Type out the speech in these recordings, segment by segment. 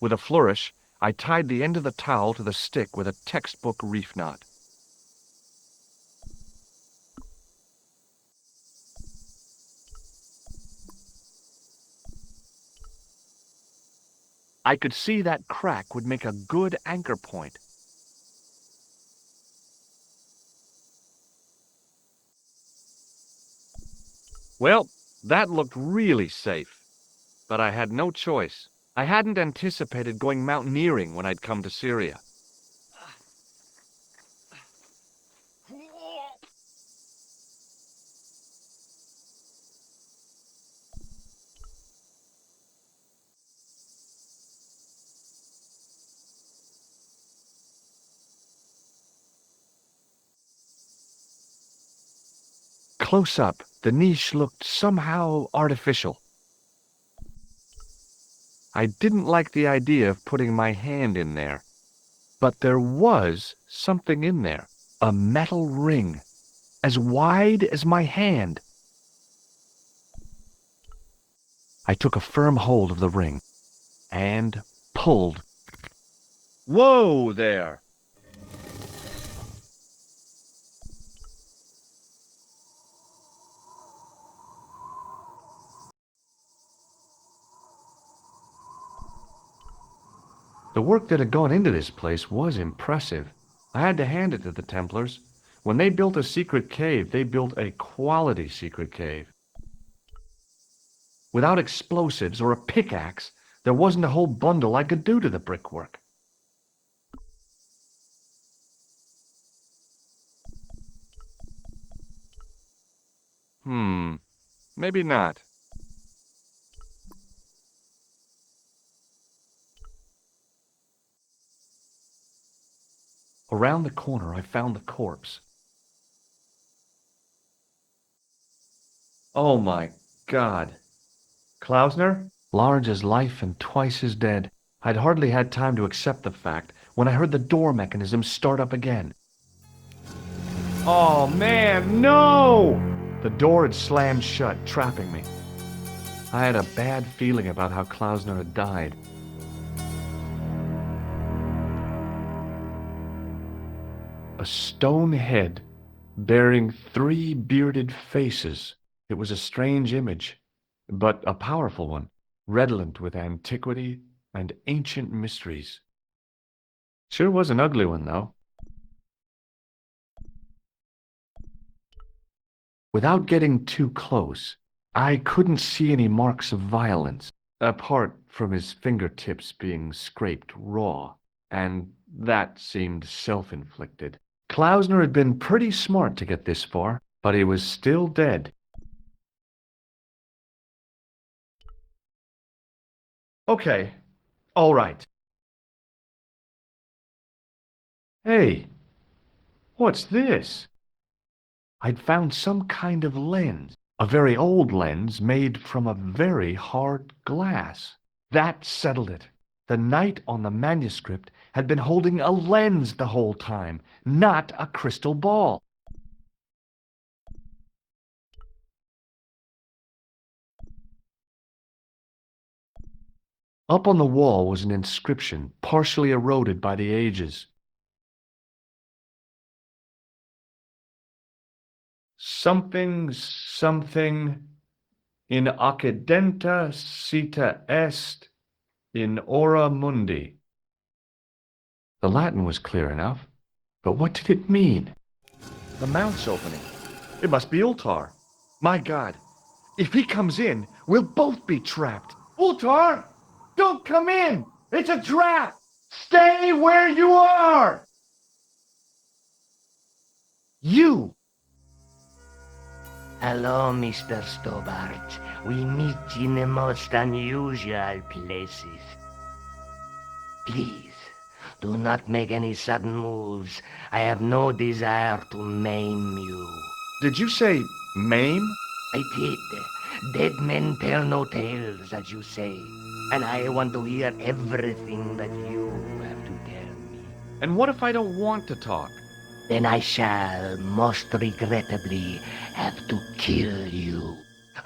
With a flourish, I tied the end of the towel to the stick with a textbook reef knot. I could see that crack would make a good anchor point. Well, that looked really safe, but I had no choice. I hadn't anticipated going mountaineering when I'd come to Syria. Close up, the niche looked somehow artificial. I didn't like the idea of putting my hand in there, but there was something in there. A metal ring, as wide as my hand. I took a firm hold of the ring and pulled. Whoa there! The work that had gone into this place was impressive. I had to hand it to the Templars. When they built a secret cave, they built a quality secret cave. Without explosives or a pickaxe, there wasn't a whole bundle I could do to the brickwork. Maybe not. Around the corner, I found the corpse. Oh my God. Klausner? Large as life and twice as dead. I'd hardly had time to accept the fact when I heard the door mechanism start up again. Oh man, no! The door had slammed shut, trapping me. I had a bad feeling about how Klausner had died. A stone head bearing 3 bearded faces. It was a strange image, but a powerful one, redolent with antiquity and ancient mysteries. Sure was an ugly one, though. Without getting too close, I couldn't see any marks of violence, apart from his fingertips being scraped raw, and that seemed self-inflicted. Klausner had been pretty smart to get this far, but he was still dead. Okay, all right. Hey, what's this? I'd found some kind of lens, a very old lens made from a very hard glass. That settled it. The knight on the manuscript had been holding a lens the whole time, not a crystal ball. Up on the wall was an inscription, partially eroded by the ages. Something, something, in occidenta cita est, in ora mundi. The Latin was clear enough, but what did it mean? The mount's opening. It must be Ultar. My God, if he comes in, we'll both be trapped. Ultar, don't come in! It's a trap! Stay where you are! You! Hello, Mr. Stobart. We meet in the most unusual places. Please, do not make any sudden moves. I have no desire to maim you. Did you say maim? I did. Dead men tell no tales, as you say. And I want to hear everything that you have to tell me. And what if I don't want to talk? Then I shall, most regrettably, have to kill you.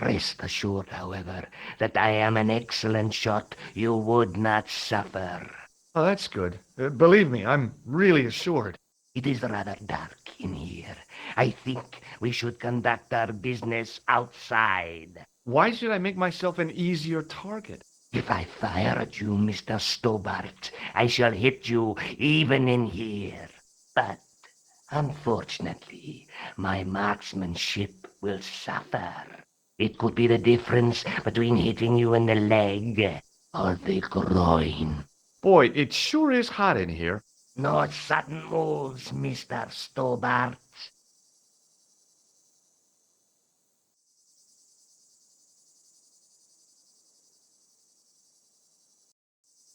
Rest assured, however, that I am an excellent shot. You would not suffer. Oh, that's good. Believe me, I'm really assured. It is rather dark in here. I think we should conduct our business outside. Why should I make myself an easier target? If I fire at you, Mr. Stobart, I shall hit you even in here. But, unfortunately, my marksmanship will suffer. It could be the difference between hitting you in the leg or the groin. Boy, it sure is hot in here. No sudden moves, Mr. Stobart.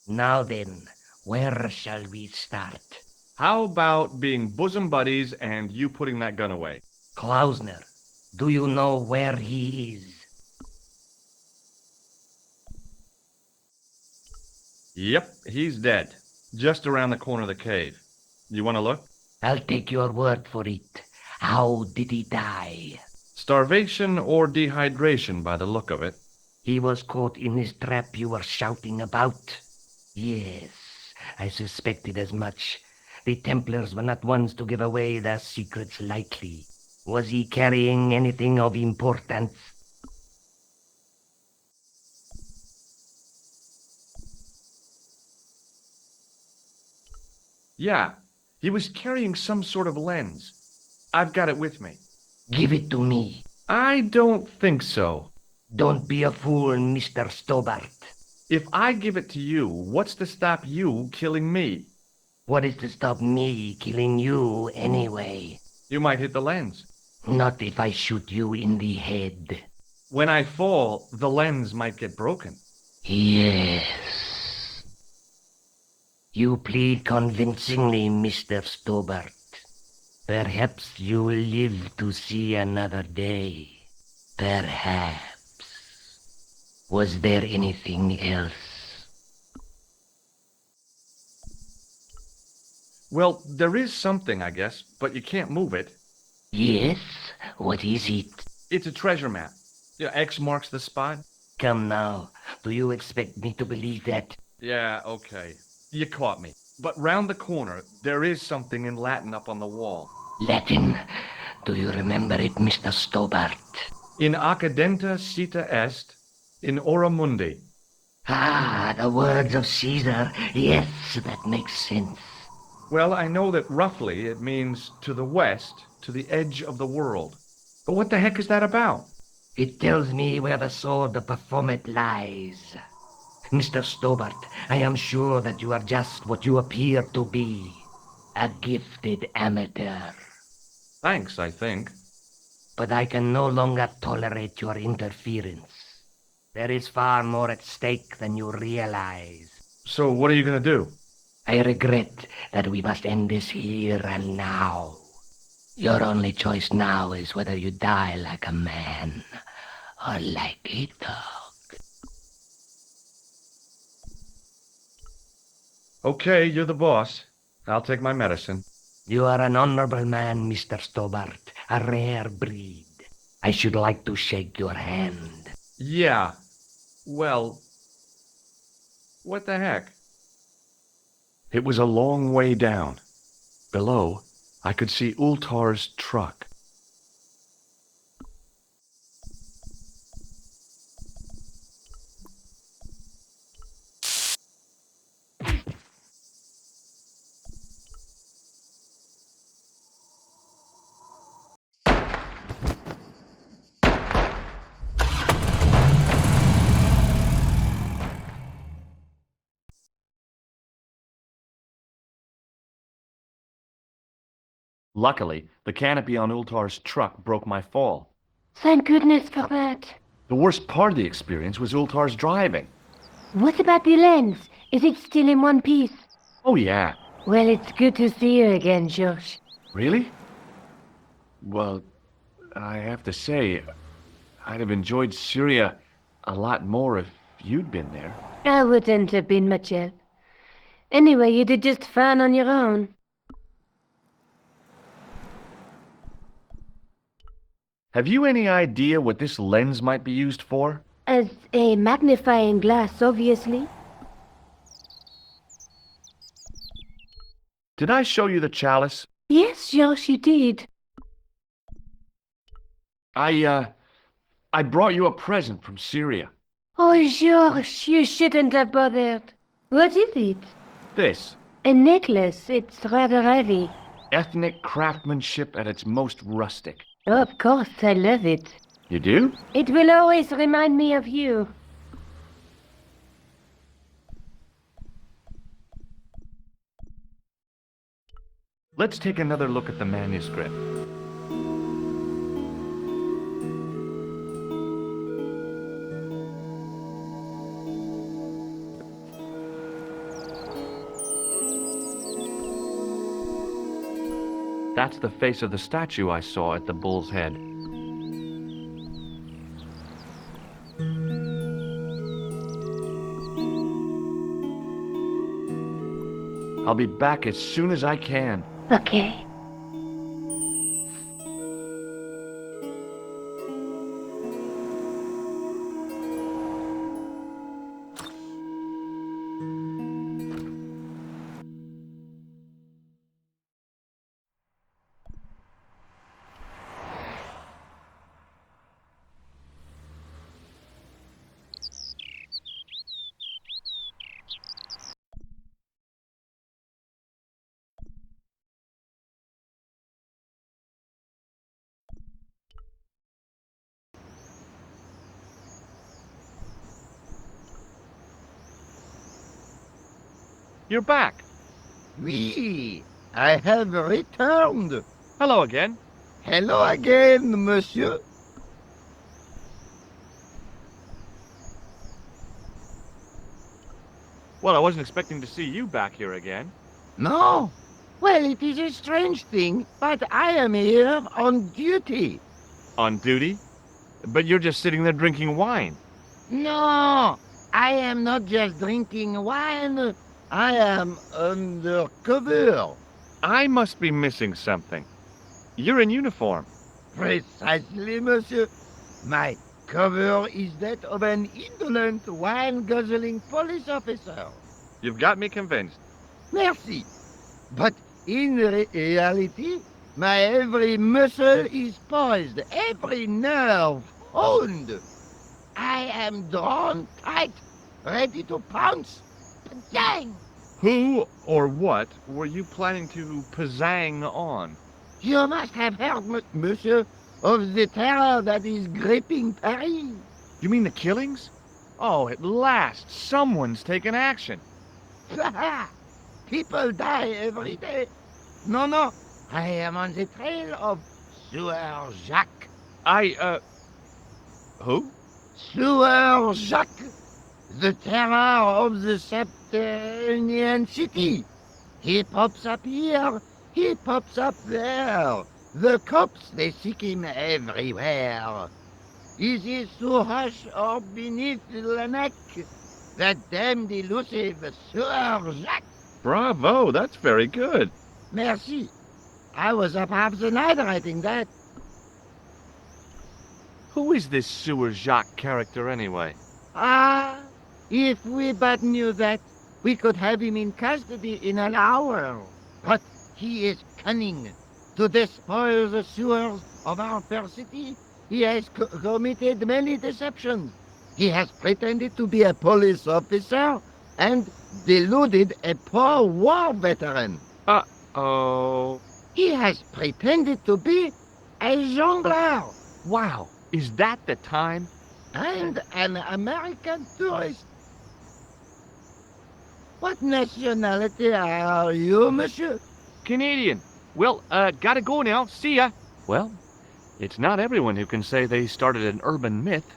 Now then, where shall we start? How about being bosom buddies and you putting that gun away? Klausner, do you know where he is? Yep, he's dead. Just around the corner of the cave. You want to look? I'll take your word for it. How did he die? Starvation or dehydration by the look of it. He was caught in this trap you were shouting about. Yes, I suspected as much. The Templars were not ones to give away their secrets lightly. Was he carrying anything of importance? Yeah, he was carrying some sort of lens. I've got it with me. Give it to me. I don't think so. Don't be a fool, Mr. Stobart. If I give it to you, what's to stop you killing me? What is to stop me killing you anyway? You might hit the lens. Not if I shoot you in the head. When I fall, the lens might get broken. Yes. You plead convincingly, Mr. Stobart. Perhaps you will live to see another day. Perhaps. Was there anything else? Well, there is something, I guess, but you can't move it. Yes? What is it? It's a treasure map. Yeah, X marks the spot. Come now. Do you expect me to believe that? Yeah, okay. You caught me. But round the corner, there is something in Latin up on the wall. Latin? Do you remember it, Mr. Stobart? In accidenta cita est, in ora mundi. Ah, the words of Caesar. Yes, that makes sense. Well, I know that roughly it means to the west, to the edge of the world. But what the heck is that about? It tells me where the sword of Baphomet lies. Mr. Stobart, I am sure that you are just what you appear to be. A gifted amateur. Thanks, I think. But I can no longer tolerate your interference. There is far more at stake than you realize. So what are you going to do? I regret that we must end this here and now. Your only choice now is whether you die like a man or like a dog. Okay, you're the boss. I'll take my medicine. You are an honorable man, Mr. Stobart, a rare breed. I should like to shake your hand. Yeah. Well, what the heck? It was a long way down. Below, I could see Ultar's truck. Luckily, the canopy on Ultar's truck broke my fall. Thank goodness for that. The worst part of the experience was Ultar's driving. What about the lens? Is it still in one piece? Oh, yeah. Well, it's good to see you again, George. Really? Well, I have to say, I'd have enjoyed Syria a lot more if you'd been there. I wouldn't have been much help. Anyway, you did just fine on your own. Have you any idea what this lens might be used for? As a magnifying glass, obviously. Did I show you the chalice? Yes, George, you did. I brought you a present from Syria. Oh, George, you shouldn't have bothered. What is it? This. A necklace. It's rather heavy. Ethnic craftsmanship at its most rustic. Oh, of course, I love it. You do? It will always remind me of you. Let's take another look at the manuscript. That's the face of the statue I saw at the bull's head. I'll be back as soon as I can. Okay. You're back. Oui, I have returned. Hello again. Hello again, monsieur. Well, I wasn't expecting to see you back here again. No? Well, it is a strange thing, but I am here on duty. On duty? But you're just sitting there drinking wine. No, I am not just drinking wine. I am undercover. I must be missing something. You're in uniform. Precisely, monsieur. My cover is that of an indolent, wine-guzzling police officer. You've got me convinced. Merci. But in reality, my every muscle is poised, every nerve honed. I am drawn tight, ready to pounce. Dang! Who or what were you planning to pizzang on? You must have heard, monsieur, of the terror that is gripping Paris. You mean the killings? Oh, at last, someone's taken action. People die every day. No, I am on the trail of Sieur Jacques. Who? Sieur Jacques, the terror of the subterranean city. He pops up here, he pops up there. The cops, they seek him everywhere. Is he so hush or beneath the neck? That damned elusive Sieur Jacques. Bravo, that's very good. Merci. I was up half the night writing that. Who is this Sewer Jacques character anyway? Ah, if we but knew that, we could have him in custody in an hour. But he is cunning. To despoil the sewers of our fair city, he has committed many deceptions. He has pretended to be a police officer and deluded a poor war veteran. Uh-oh. He has pretended to be a jongleur Wow, is that the time? and an American tourist. What nationality are you, monsieur? Canadian. Well, gotta go now. See ya. Well, it's not everyone who can say they started an urban myth.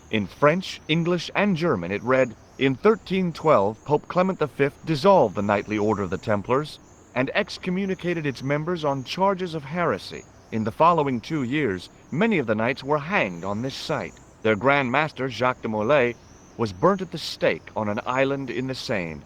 In French, English, and German it read, "In 1312, Pope Clement V dissolved the knightly order of the Templars and excommunicated its members on charges of heresy. In the following 2 years, many of the knights were hanged on this site. Their Grand Master, Jacques de Molay, was burnt at the stake on an island in the Seine.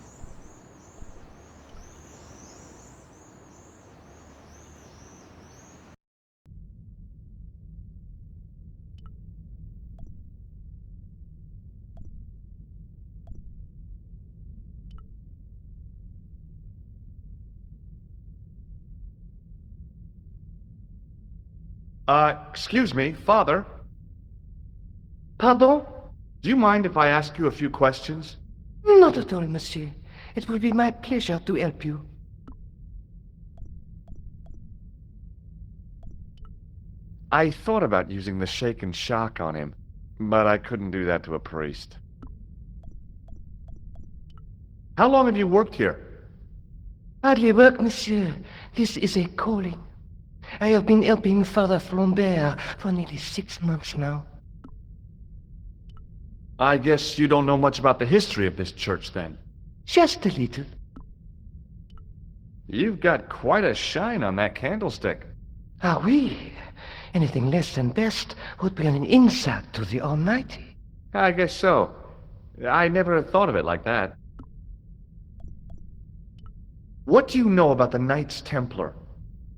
Excuse me, Father. Pardon? Do you mind if I ask you a few questions? Not at all, monsieur. It will be my pleasure to help you. I thought about using the shake and shock on him, but I couldn't do that to a priest. How long have you worked here? Hardly work, monsieur. This is a calling. I have been helping Father Flambert for nearly 6 months now. I guess you don't know much about the history of this church, then. Just a little. You've got quite a shine on that candlestick. Ah, oui. Anything less than best would be an insult to the Almighty. I guess so. I never thought of it like that. What do you know about the Knights Templar?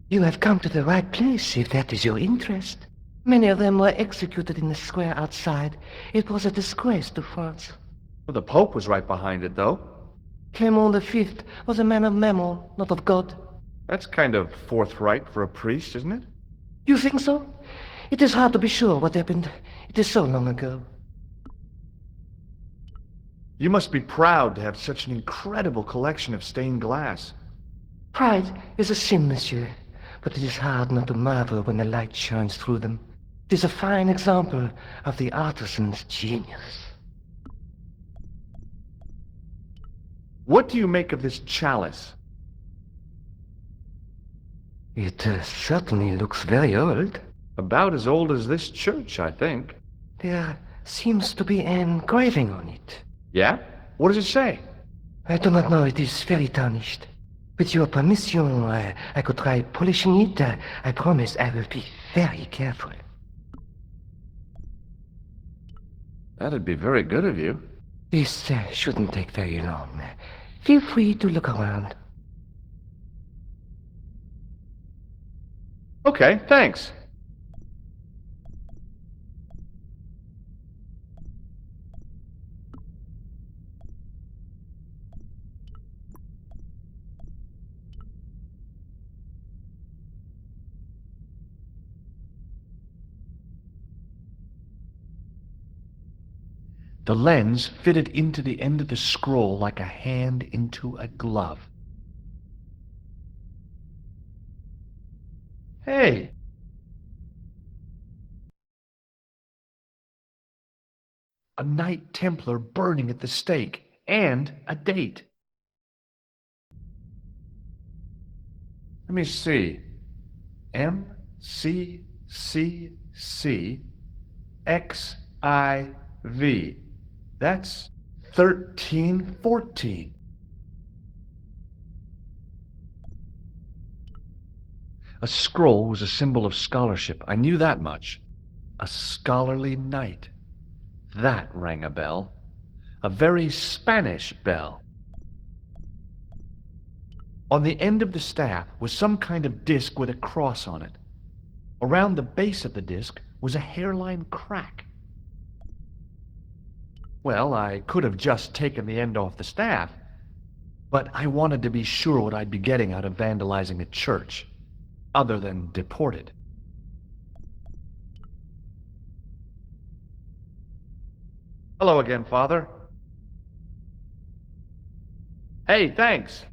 You have come to the right place, if that is your interest. Many of them were executed in the square outside. It was a disgrace to France. Well, the Pope was right behind it, though. Clement V was a man of mammon, not of God. That's kind of forthright for a priest, isn't it? You think so? It is hard to be sure what happened. It is so long ago. You must be proud to have such an incredible collection of stained glass. Pride is a sin, monsieur, but it is hard not to marvel when the light shines through them. It is a fine example of the artisan's genius. What do you make of this chalice? It certainly looks very old. About as old as this church, I think. There seems to be an engraving on it. Yeah? What does it say? I do not know, it is very tarnished. With your permission, I could try polishing it. I promise I will be very careful. That'd be very good of you. This shouldn't take very long. Feel free to look around. Okay, thanks. The lens fitted into the end of the scroll like a hand into a glove. Hey! A Knight Templar burning at the stake, and a date. Let me see. MCCC That's 1314. A scroll was a symbol of scholarship. I knew that much. A scholarly knight. That rang a bell. A very Spanish bell. On the end of the staff was some kind of disc with a cross on it. Around the base of the disc was a hairline crack. Well, I could have just taken the end off the staff, but I wanted to be sure what I'd be getting out of vandalizing a church, other than deported. Hello again, Father. Hey, thanks.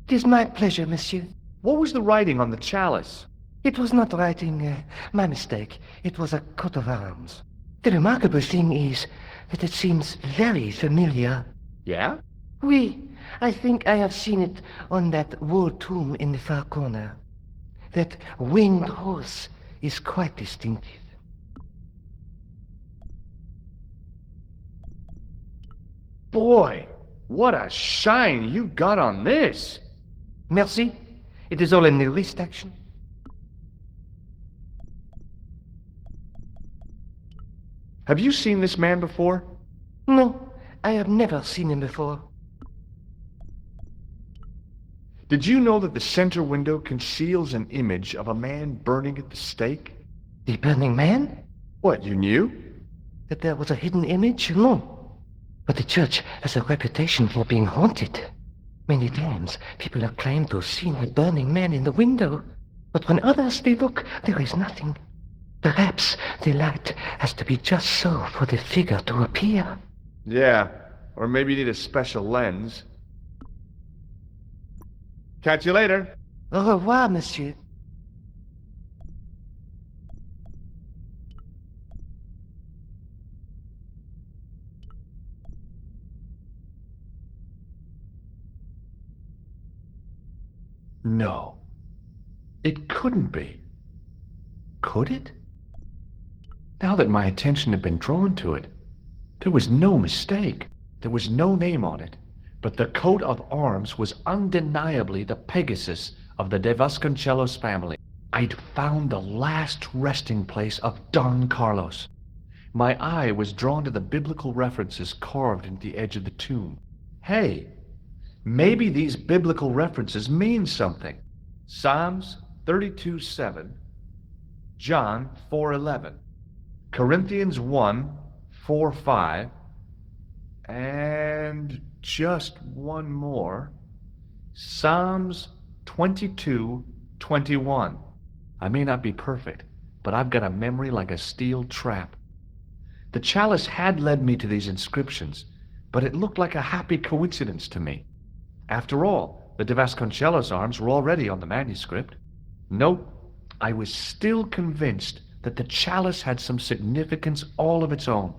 It is my pleasure, monsieur. What was the writing on the chalice? It was not writing, my mistake. It was a coat of arms. The remarkable thing is that it seems very familiar. Yeah? Oui, I think I have seen it on that wall tomb in the far corner. That winged horse is quite distinctive. Boy, what a shine you got on this! Merci. It is all in the wrist action. Have you seen this man before? No, I have never seen him before. Did you know that the center window conceals an image of a man burning at the stake? The Burning Man? What, you knew? That there was a hidden image? No. But the church has a reputation for being haunted. Many times, people have claimed to have seen a burning man in the window. But when others they look, there is nothing. Perhaps the light has to be just so for the figure to appear. Yeah, or maybe you need a special lens. Catch you later. Au revoir, monsieur. No. It couldn't be. Could it? Now that my attention had been drawn to it, there was no mistake. There was no name on it, but the coat of arms was undeniably the Pegasus of the De Vasconcelos family. I'd found the last resting place of Don Carlos. My eye was drawn to the biblical references carved into the edge of the tomb. Hey, maybe these biblical references mean something. Psalms 32:7, John 4:11, Corinthians 1:4-5, and just one more, Psalms 22:21. I may not be perfect, but I've got a memory like a steel trap. The chalice had led me to these inscriptions, but it looked like a happy coincidence to me. After all, the De Vasconcelos arms were already on the manuscript. Nope, I was still convinced that the chalice had some significance all of its own.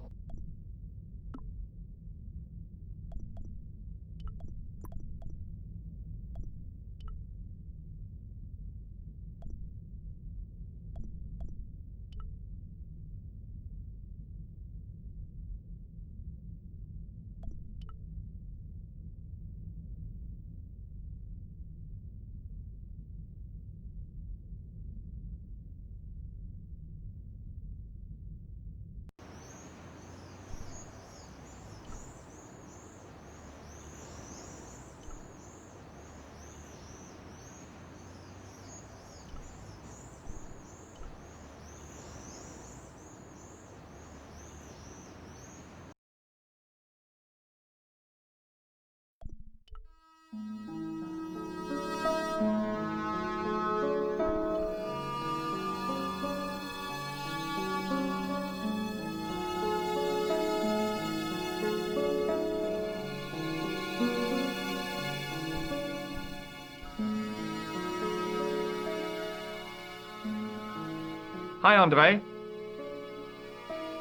Hi, Andre.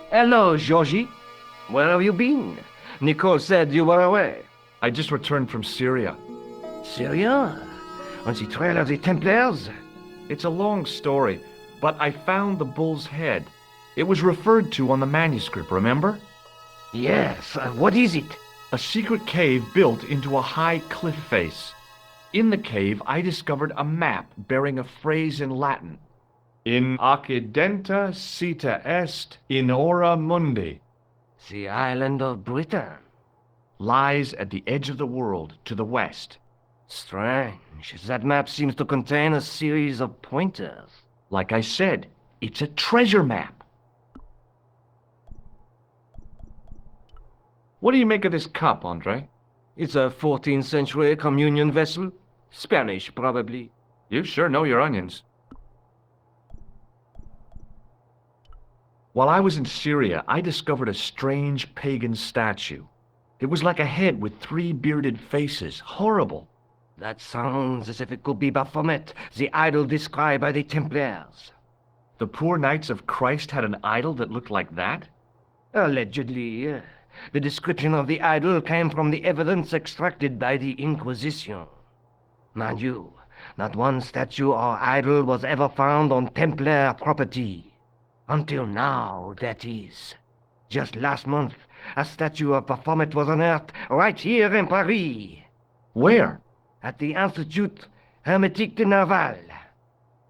Hello, Georgie. Where have you been? Nicole said you were away. I just returned from Syria. Syria? On the trail of the Templars? It's a long story, but I found the bull's head. It was referred to on the manuscript, remember? Yes. What is it? A secret cave built into a high cliff face. In the cave, I discovered a map bearing a phrase in Latin. In Occidenta Cita est in ora mundi. The island of Britain. Lies at the edge of the world to the west. Strange. That map seems to contain a series of pointers. Like I said, it's a treasure map. What do you make of this cup, Andre? It's a 14th century communion vessel. Spanish, probably. You sure know your onions. While I was in Syria, I discovered a strange pagan statue. It was like a head with 3 bearded faces. Horrible. That sounds as if it could be Baphomet, the idol described by the Templars. The poor Knights of Christ had an idol that looked like that? Allegedly. The description of the idol came from the evidence extracted by the Inquisition. Mind you, not one statue or idol was ever found on Templar property. Until now, that is. Just last month, a statue of Baphomet was unearthed right here in Paris. Where? At the Institut Hermétique de Naval.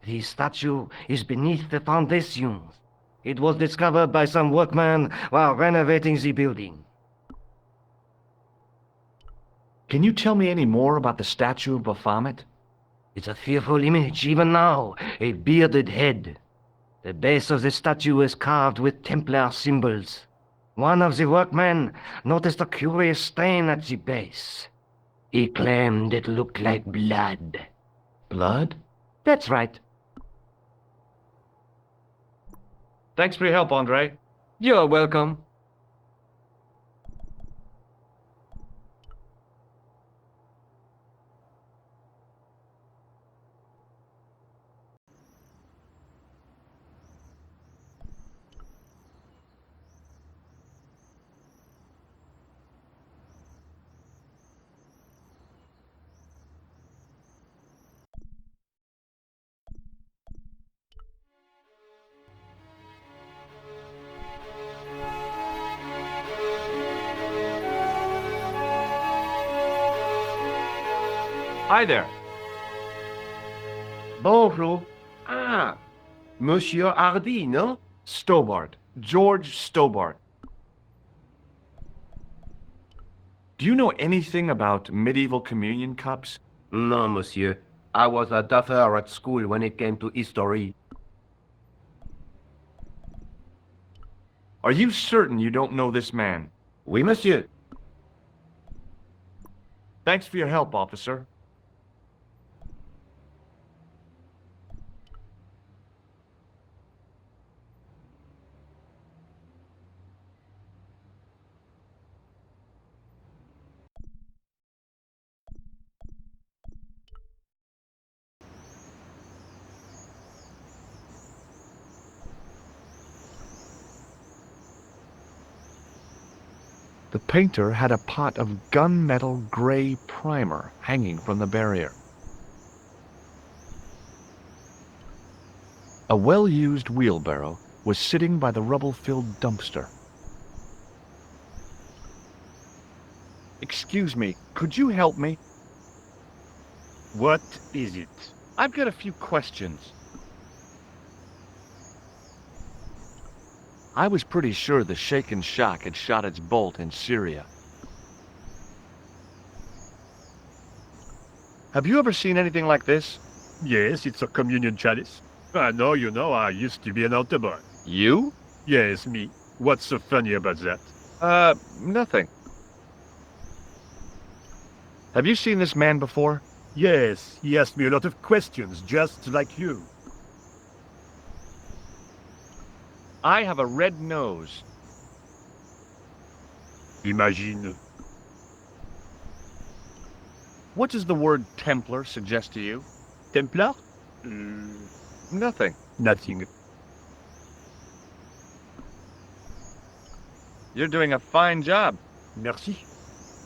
The statue is beneath the foundations. It was discovered by some workmen while renovating the building. Can you tell me any more about the statue of Baphomet? It's a fearful image, even now, a bearded head. The base of the statue is carved with Templar symbols. One of the workmen noticed a curious stain at the base. He claimed it looked like blood. Blood? That's right. Thanks for your help, Andre. You're welcome. Hi there. Bonjour. Ah, Monsieur Hardy, no? Stobart. George Stobart. Do you know anything about medieval communion cups? No, monsieur. I was a duffer at school when it came to history. Are you certain you don't know this man? Oui, monsieur. Thanks for your help, officer. The painter had a pot of gunmetal gray primer hanging from the barrier. A well-used wheelbarrow was sitting by the rubble-filled dumpster. Excuse me, could you help me? What is it? I've got a few questions. I was pretty sure the shaken shock had shot its bolt in Syria. Have you ever seen anything like this? Yes, it's a communion chalice. I know, I used to be an altar boy. You? Yes, me. What's so funny about that? Nothing. Have you seen this man before? Yes, he asked me a lot of questions, just like you. I have a red nose. Imagine. What does the word Templar suggest to you? Templar? Nothing. Nothing. You're doing a fine job. Merci.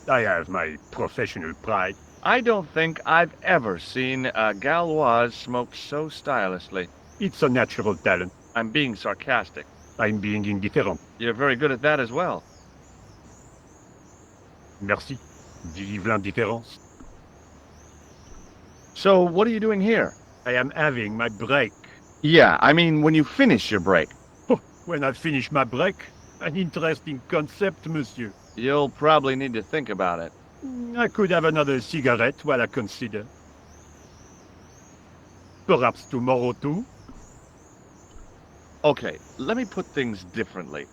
I have my professional pride. I don't think I've ever seen a Gauloise smoke so stylishly. It's a natural talent. I'm being sarcastic. I'm being indifferent. You're very good at that as well. Merci. Vive l'indifférence. So, what are you doing here? I am having my break. Yeah, I mean when you finish your break. When I finish my break, an interesting concept, monsieur. You'll probably need to think about it. I could have another cigarette while I consider. Perhaps tomorrow too? Okay, let me put things differently.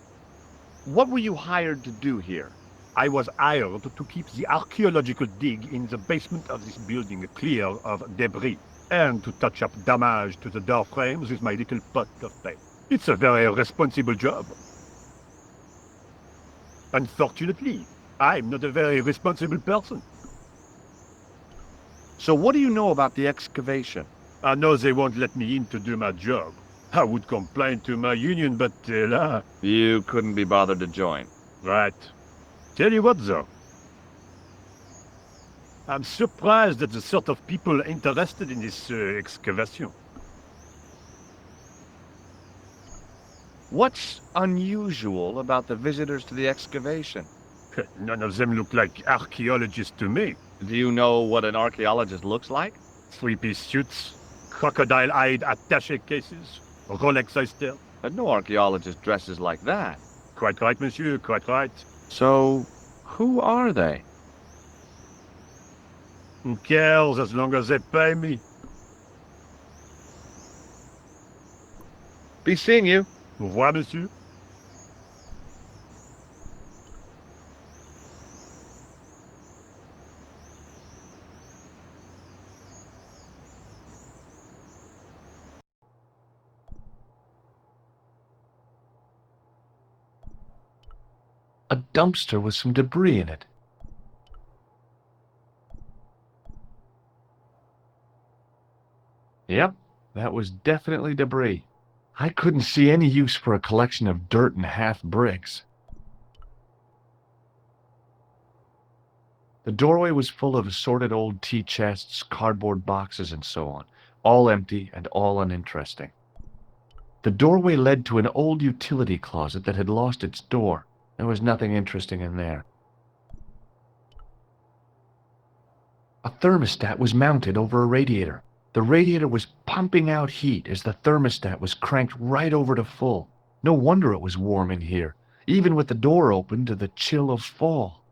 What were you hired to do here? I was hired to keep the archaeological dig in the basement of this building clear of debris, and to touch up damage to the door frames with my little pot of paint. It's a very responsible job. Unfortunately, I'm not a very responsible person. So what do you know about the excavation? I know they won't let me in to do my job. I would complain to my union, but là... You couldn't be bothered to join. Right. Tell you what, though. I'm surprised at the sort of people interested in this excavation. What's unusual about the visitors to the excavation? None of them look like archaeologists to me. Do you know what an archaeologist looks like? Three-piece suits, crocodile-eyed attaché cases, Rolex style. But no archaeologist dresses like that. Quite right, monsieur, quite right. So, who are they? Who cares as long as they pay me? Be seeing you. Au revoir, monsieur. A dumpster with some debris in it. Yep, that was definitely debris. I couldn't see any use for a collection of dirt and half bricks. The doorway was full of assorted old tea chests, cardboard boxes, and so on, all empty and all uninteresting. The doorway led to an old utility closet that had lost its door. There was nothing interesting in there. A thermostat was mounted over a radiator. The radiator was pumping out heat as the thermostat was cranked right over to full. No wonder it was warm in here, even with the door open to the chill of fall.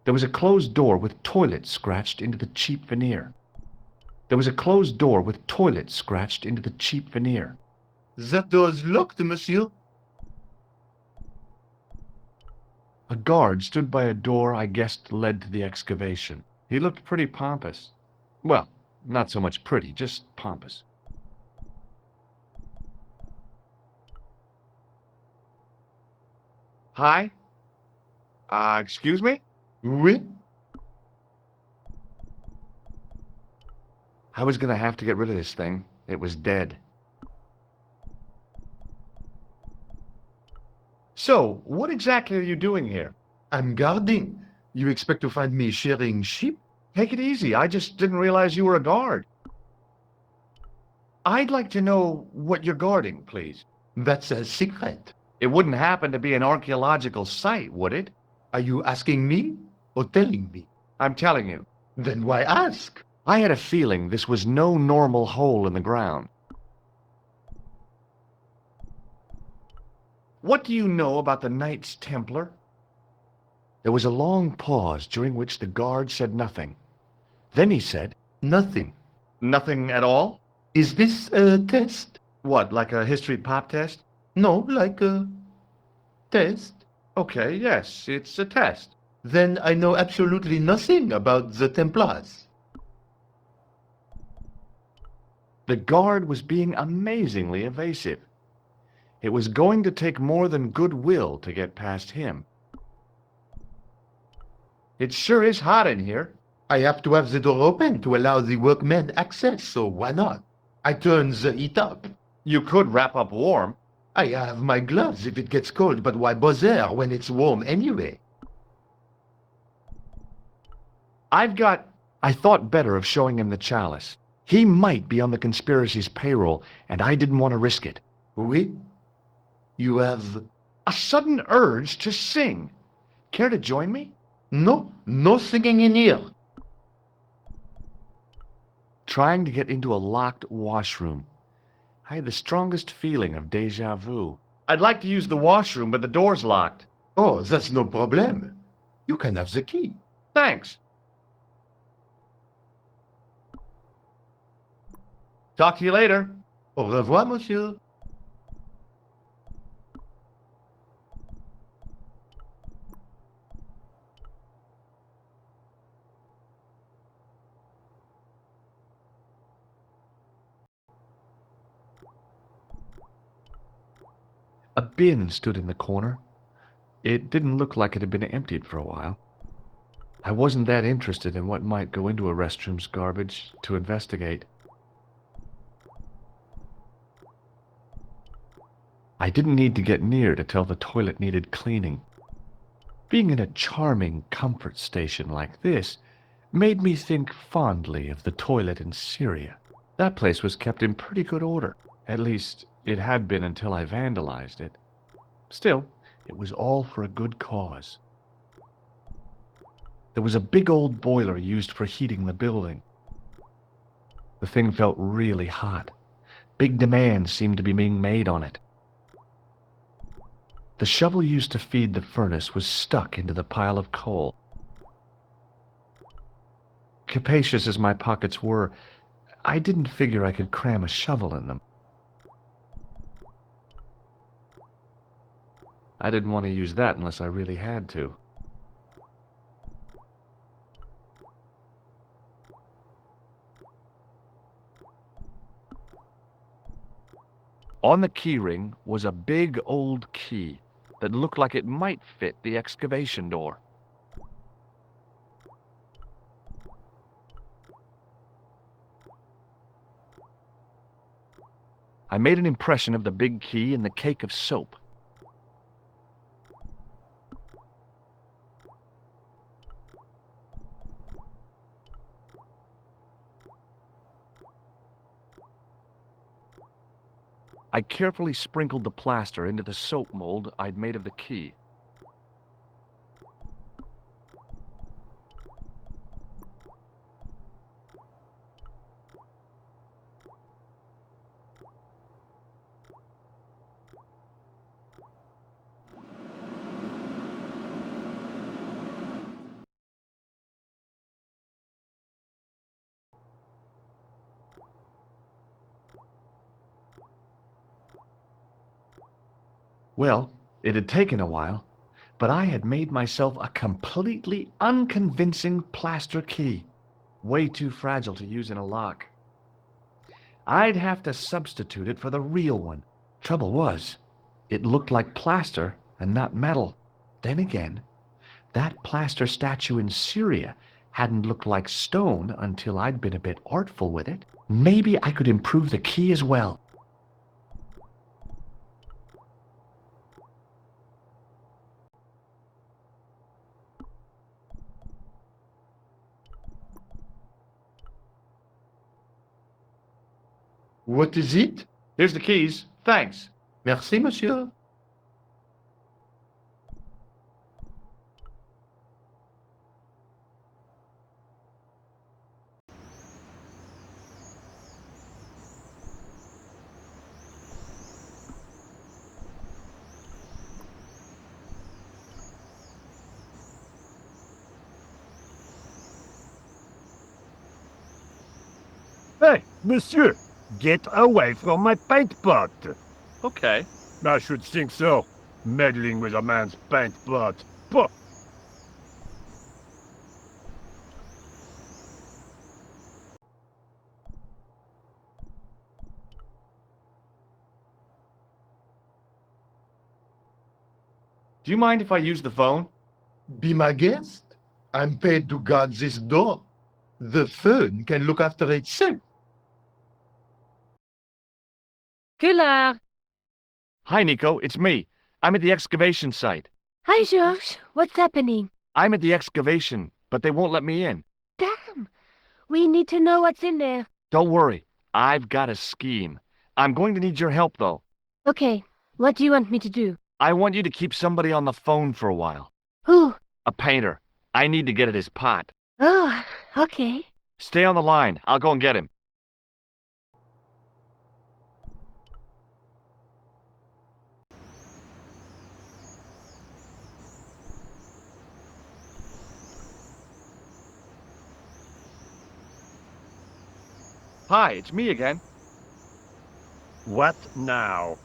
There was a closed door with toilet scratched into the cheap veneer. There was a closed door with toilet scratched into the cheap veneer. That door is locked, monsieur. A guard stood by a door I guessed led to the excavation. He looked pretty pompous. Well, not so much pretty, just pompous. Hi? Excuse me? Oui? I was gonna have to get rid of this thing. It was dead. So, what exactly are you doing here? I'm guarding. You expect to find me shearing sheep? Take it easy. I just didn't realize you were a guard. I'd like to know what you're guarding, please. That's a secret. It wouldn't happen to be an archaeological site, would it? Are you asking me or telling me? I'm telling you. Then why ask? I had a feeling this was no normal hole in the ground. What do you know about the Knights Templar? There was a long pause during which the guard said nothing. Then he said, Nothing. Nothing at all? Is this a test? What, like a history pop test? No, like a test. Okay, yes, it's a test. Then I know absolutely nothing about the Templars. The guard was being amazingly evasive. It was going to take more than goodwill to get past him. It sure is hot in here. I have to have the door open to allow the workmen access, so why not? I turn the heat up. You could wrap up warm. I have my gloves if it gets cold, but why bother when it's warm anyway? I thought better of showing him the chalice. He might be on the conspiracy's payroll, and I didn't want to risk it. Oui? You have... A sudden urge to sing. Care to join me? No, no singing in here. Trying to get into a locked washroom. I had the strongest feeling of déjà vu. I'd like to use the washroom, but the door's locked. Oh, that's no problem. You can have the key. Thanks. Talk to you later. Au revoir, monsieur. A bin stood in the corner. It didn't look like it had been emptied for a while. I wasn't that interested in what might go into a restroom's garbage to investigate. I didn't need to get near to tell the toilet needed cleaning. Being in a charming comfort station like this made me think fondly of the toilet in Syria. That place was kept in pretty good order. At least, it had been until I vandalized it. Still, it was all for a good cause. There was a big old boiler used for heating the building. The thing felt really hot. Big demands seemed to be being made on it. The shovel used to feed the furnace was stuck into the pile of coal. Capacious as my pockets were, I didn't figure I could cram a shovel in them. I didn't want to use that unless I really had to. On the keyring was a big old key that looked like it might fit the excavation door. I made an impression of the big key in the cake of soap. I carefully sprinkled the plaster into the soap mold I'd made of the key. Well, it had taken a while, but I had made myself a completely unconvincing plaster key, way too fragile to use in a lock. I'd have to substitute it for the real one. Trouble was, it looked like plaster and not metal. Then again, that plaster statue in Syria hadn't looked like stone until I'd been a bit artful with it. Maybe I could improve the key as well. What is it? Here's the keys. Thanks. Merci, monsieur. Hey, monsieur! Get away from my paint pot! Okay. I should think so. Meddling with a man's paint pot. Pah! Do you mind if I use the phone? Be my guest. I'm paid to guard this door. The phone can look after itself. Kular! Hi, Nico. It's me. I'm at the excavation site. Hi, Georges. What's happening? I'm at the excavation, but they won't let me in. Damn! We need to know what's in there. Don't worry. I've got a scheme. I'm going to need your help, though. Okay, what do you want me to do? I want you to keep somebody on the phone for a while. Who? A painter. I need to get at his pot. Oh, okay. Stay on the line. I'll go and get him. Hi, it's me again. What now?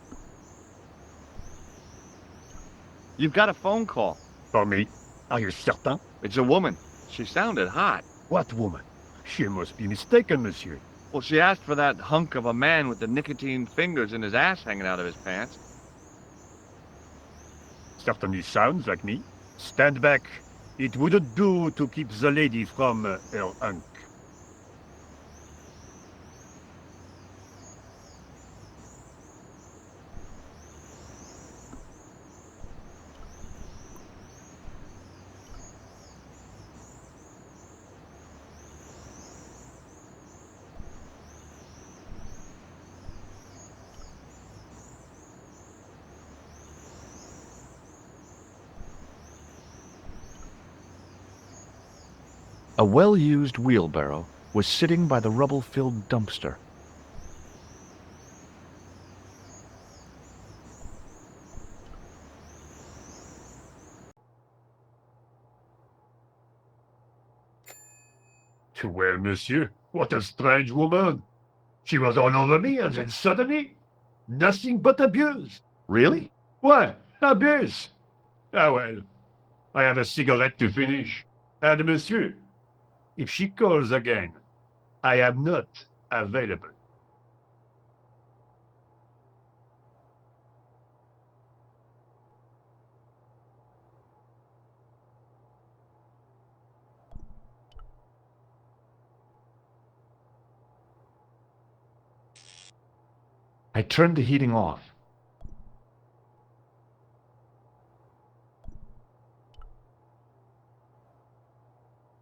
You've got a phone call. For me? Are you certain? It's a woman. She sounded hot. What woman? She must be mistaken, monsieur. Well, she asked for that hunk of a man with the nicotine fingers and his ass hanging out of his pants. Certainly sounds like me. Stand back. It wouldn't do to keep the lady from her hunk. A well-used wheelbarrow was sitting by the rubble-filled dumpster. Well, monsieur, what a strange woman. She was all over me, and then suddenly, nothing but abuse. Really? What? Abuse? Ah, well, I have a cigarette to finish. And monsieur, if she calls again, I am not available. I turned the heating off.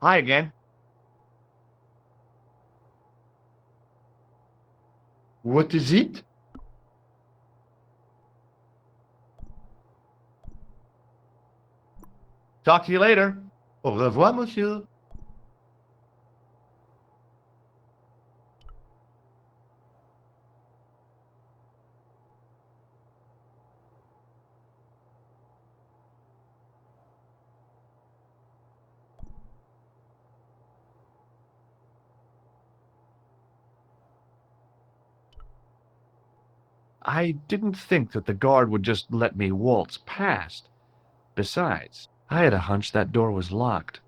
Hi again. What is it? Talk to you later. Au revoir, monsieur. I didn't think that the guard would just let me waltz past. Besides, I had a hunch that door was locked.